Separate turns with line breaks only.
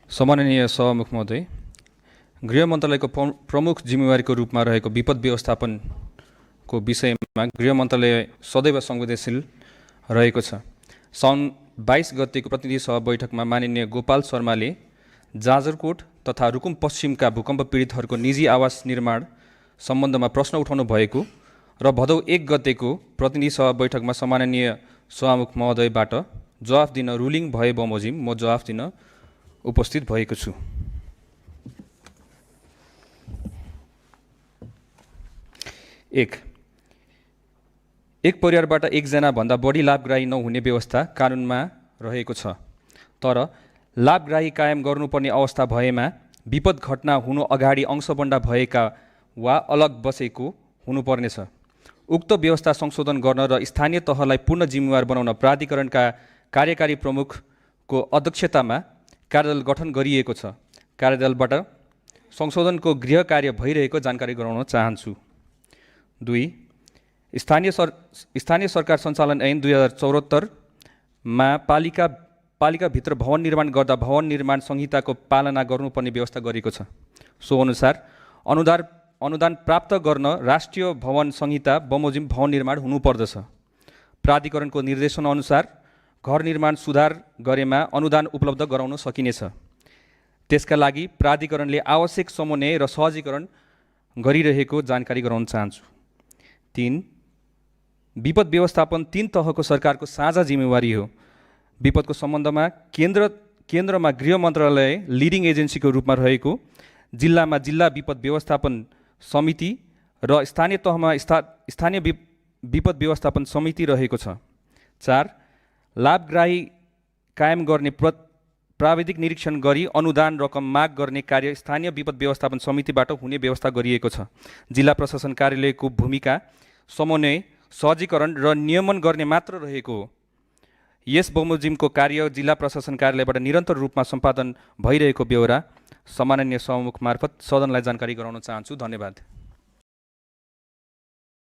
सम्माननीय सभामुख महोदय, गृह मन्त्रालयको प्रमुख जिम्मेवारीको रूपमा रहेको विपद व्यवस्थापनको विषयमा गृह मन्त्रालय सदैव संवेदनशील रहेको छ। साउन 22 गतेको प्रतिनिधि सभा बैठकमा माननीय गोपाल शर्माले जाजरकोट तथा रुकुम पश्चिमका भूकम्प पीडितहरूको निजी आवास निर्माण सम्बन्धमा प्रश्न उठाउनु भएको र भदौ 1 गतेको प्रतिनिधि सभा बैठकमा सम्माननीय सभामुख महोदयबाट जवाफ दिन रुलिङ भए बमोजिम म जवाफ दिन उपस्थित भएको छु। एक परिवारबाट एकजना भन्दा बढी लाभग्राही नहुने व्यवस्था कानुनमा रहेको छ, तर लाभग्राही कायम गर्नुपर्ने अवस्था भएमा विपद घटना हुनु अगाडि अंशबन्डा भएका वा अलग बसेको हुनुपर्नेछ। उक्त व्यवस्था संशोधन गर्न र स्थानीय तहलाई पूर्ण जिम्मेवार बनाउन प्राधिकरणका कार्यकारी प्रमुखको अध्यक्षतामा कार्यदल गठन गरिएको छ। कार्यदलबाट संशोधनको गृह कार्य भइरहेको जानकारी गराउन चाहन्छु। 2 स्थानीय सरकार सञ्चालन ऐन 2074 मा पालिकाभित्र भवन निर्माण गर्दा भवन निर्माण संहिताको पालना गर्नुपर्ने व्यवस्था गरिएको छ। सो अनुसार अनुदान प्राप्त गर्न राष्ट्रिय भवन संहिता बमोजिम भवन निर्माण हुनुपर्दछ। प्राधिकरणको निर्देशनअनुसार घर निर्माण सुधार गरेमा अनुदान उपलब्ध गराउन सकिनेछ। त्यसका लागि प्राधिकरणले आवश्यक समन्वय र सहजीकरण गरिरहेको जानकारी गराउन चाहन्छु। 3 विपद व्यवस्थापन 3 तहको सरकारको साझा जिम्मेवारी हो। विपदको सम्बन्धमा केन्द्रमा गृह मन्त्रालय लिडिङ एजेन्सीको रूपमा रहेको, जिल्लामा जिल्ला विपद व्यवस्थापन समिति र स्थानीय तहमा स्थानीय विपद व्यवस्थापन समिति रहेको छ। 4 लाभग्राही कायम गर्ने प्राविधिक निरीक्षण गरी अनुदान रकम माग गर्ने कार्य स्थानीय विपद व्यवस्थापन समितिबाट हुने व्यवस्था गरिएको छ। जिल्ला प्रशासन कार्यालयको भूमिका समन्वय, सहजीकरण र नियमन गर्ने मात्र रहेको हो। यस बमोजिमको कार्य जिल्ला प्रशासन कार्यालयबाट निरन्तर रूपमा सम्पादन भइरहेको बेहोरा सम्माननीय सभामुख मार्फत सदनलाई जानकारी गराउन चाहन्छु। धन्यवाद।